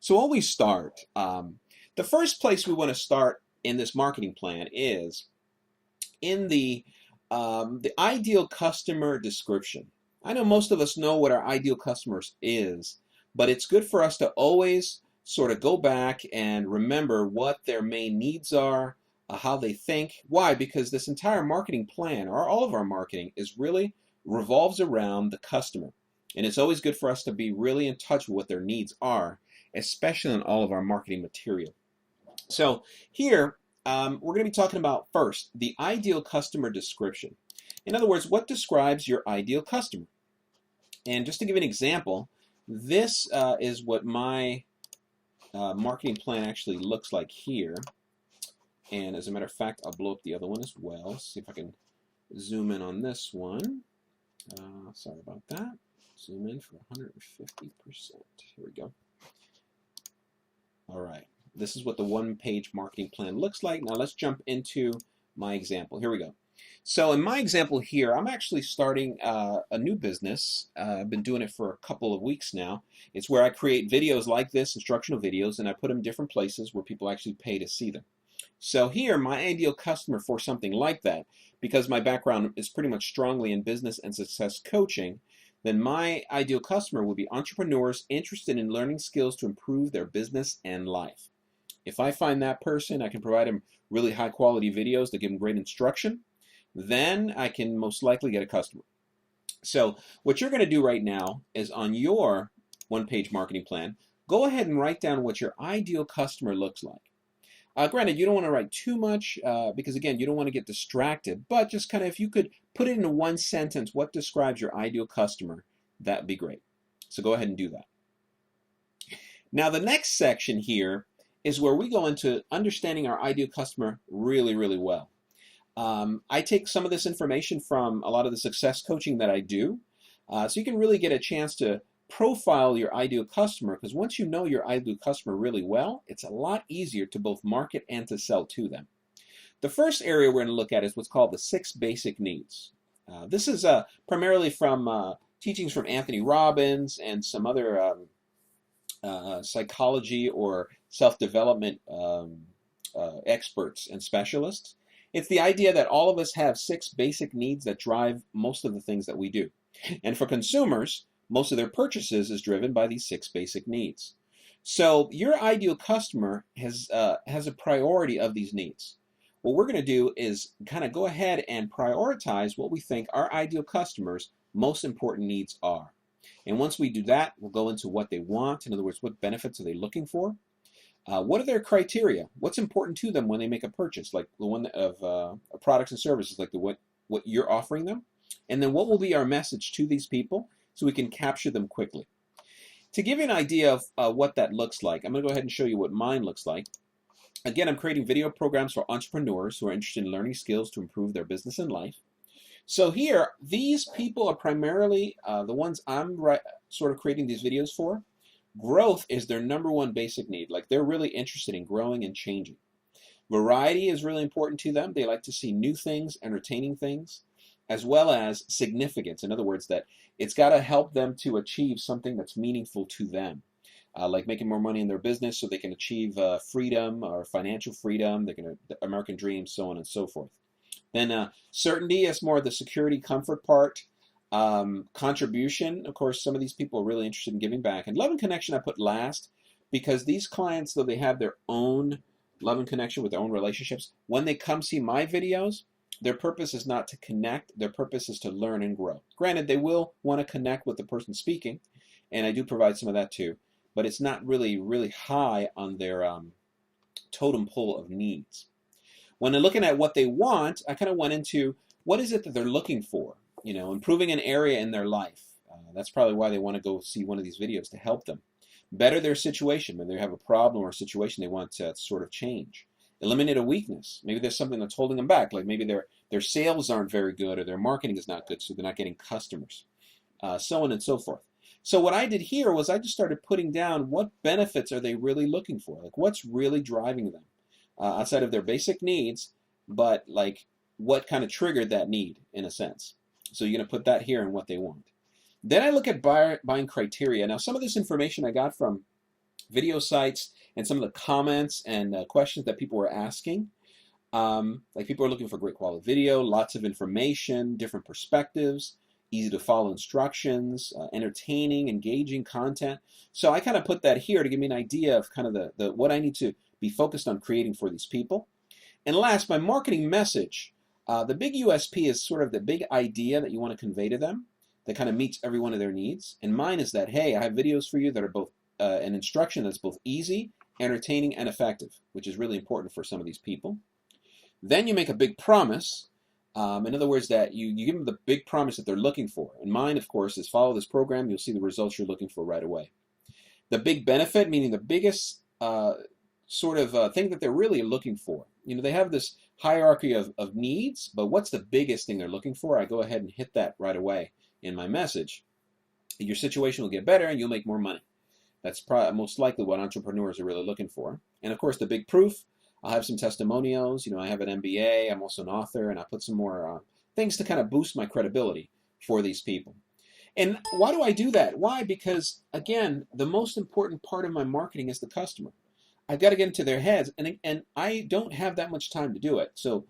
So when we start, the first place we want to start in this marketing plan is in the ideal customer description. I know most of us know what our ideal customers is, but it's good for us to always sort of go back and remember what their main needs are, how they think. Why? Because this entire marketing plan, or all of our marketing, is really revolves around the customer. And it's always good for us to be really in touch with what their needs are, especially in all of our marketing material. So here, we're going to be talking about first the ideal customer description. In other words, what describes your ideal customer? And just to give an example, this is what my marketing plan actually looks like here. And as a matter of fact, I'll blow up the other one as well. See if I can zoom in on this one. Sorry about that. Zoom in for 150%. Here we go. All right. This is what the one-page marketing plan looks like. Now let's jump into my example. Here we go. So in my example here, I'm actually starting a new business. I've been doing it for a couple of weeks now. It's where I create videos like this, instructional videos, and I put them in different places where people actually pay to see them. So here, my ideal customer for something like that, because my background is pretty much strongly in business and success coaching, then my ideal customer would be entrepreneurs interested in learning skills to improve their business and life. If I find that person, I can provide them really high quality videos that give them great instruction, then I can most likely get a customer. So what you're going to do right now is on your one-page marketing plan, go ahead and write down what your ideal customer looks like. Granted, you don't want to write too much because, again, you don't want to get distracted, but just kind of if you could put it into one sentence, what describes your ideal customer, that would be great. So go ahead and do that. Now, the next section here is where we go into understanding our ideal customer really, really well. I take some of this information from a lot of the success coaching that I do, so you can really get a chance to profile your ideal customer, because once you know your ideal customer really well, it's a lot easier to both market and to sell to them. The first area we're going to look at is what's called the 6 basic needs. This is primarily from teachings from Anthony Robbins and some other psychology or self-development experts and specialists. It's the idea that all of us have 6 basic needs that drive most of the things that we do. And for consumers, most of their purchases is driven by these 6 basic needs. So your ideal customer has a priority of these needs. What we're going to do is kind of go ahead and prioritize what we think our ideal customers' most important needs are. And once we do that, we'll go into what they want. In other words, what benefits are they looking for? What are their criteria? What's important to them when they make a purchase, like the one of products and services, like what you're offering them? And then what will be our message to these people so we can capture them quickly? To give you an idea of what that looks like, I'm going to go ahead and show you what mine looks like. Again, I'm creating video programs for entrepreneurs who are interested in learning skills to improve their business and life. So here, these people are primarily the ones I'm sort of creating these videos for. Growth is their #1 basic need. Like, they're really interested in growing and changing. Variety is really important to them. They like to see new things, entertaining things, as well as significance. In other words, that it's got to help them to achieve something that's meaningful to them, like making more money in their business so they can achieve freedom or financial freedom, the American dream, so on and so forth. Then certainty is more the security, comfort part. Contribution, of course, some of these people are really interested in giving back. And love and connection I put last because these clients, though they have their own love and connection with their own relationships, when they come see my videos, their purpose is not to connect. Their purpose is to learn and grow. Granted, they will want to connect with the person speaking, and I do provide some of that too, but it's not really, really high on their totem pole of needs. When they're looking at what they want, I kind of went into what is it that they're looking for. You know, improving an area in their life. That's probably why they want to go see one of these videos, to help them. Better their situation. When they have a problem or a situation they want to sort of change. Eliminate a weakness. Maybe there's something that's holding them back. Like maybe their sales aren't very good or their marketing is not good, so they're not getting customers. So on and so forth. So what I did here was I just started putting down what benefits are they really looking for. Like what's really driving them outside of their basic needs, but like what kind of triggered that need in a sense. So you're going to put that here and what they want. Then I look at buying criteria. Now, some of this information I got from video sites and some of the comments and questions that people were asking. Like people are looking for great quality video, lots of information, different perspectives, easy to follow instructions, entertaining, engaging content. So I kind of put that here to give me an idea of kind of the what I need to be focused on creating for these people. And last, my marketing message. The big USP is sort of the big idea that you want to convey to them that kind of meets every one of their needs. And mine is that, hey, I have videos for you that are both an instruction that's both easy, entertaining, and effective, which is really important for some of these people. Then you make a big promise. In other words, that you give them the big promise that they're looking for. And mine, of course, is follow this program. You'll see the results you're looking for right away. The big benefit, meaning the biggest sort of thing that they're really looking for. You know, they have this hierarchy of needs, but what's the biggest thing they're looking for? I go ahead and hit that right away in my message. Your situation will get better and you'll make more money. That's probably most likely what entrepreneurs are really looking for. And of course, the big proof, I'll have some testimonials. You know, I have an MBA, I'm also an author, and I put some more things to kind of boost my credibility for these people. And why do I do that? Why? Because, again, the most important part of my marketing is the customer. I've got to get into their heads, and I don't have that much time to do it. So,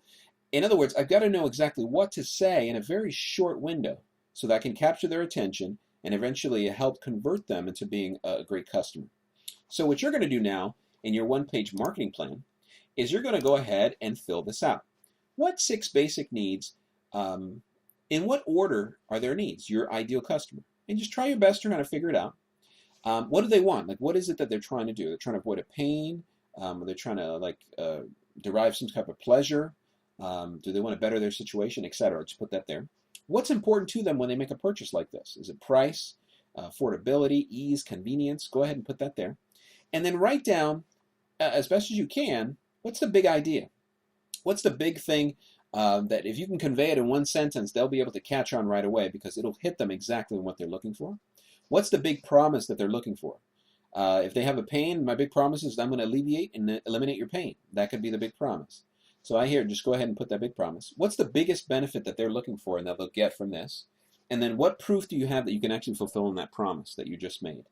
in other words, I've got to know exactly what to say in a very short window so that I can capture their attention and eventually help convert them into being a great customer. So what you're going to do now in your one-page marketing plan is you're going to go ahead and fill this out. What 6 basic needs, in what order are their needs, your ideal customer? And just try your best to kind of figure it out. What do they want? Like, what is it that they're trying to do? They're trying to avoid a pain? Are they trying to derive some type of pleasure? Do they want to better their situation, etc.? Just put that there. What's important to them when they make a purchase like this? Is it price, affordability, ease, convenience? Go ahead and put that there. And then write down, as best as you can, what's the big idea? What's the big thing that if you can convey it in one sentence, they'll be able to catch on right away because it'll hit them exactly what they're looking for? What's the big promise that they're looking for? If they have a pain, my big promise is I'm going to alleviate and eliminate your pain. That could be the big promise. So I hear, just go ahead and put that big promise. What's the biggest benefit that they're looking for and that they'll get from this? And then what proof do you have that you can actually fulfill in that promise that you just made?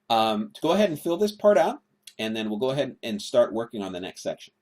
Go ahead and fill this part out, and then we'll go ahead and start working on the next section.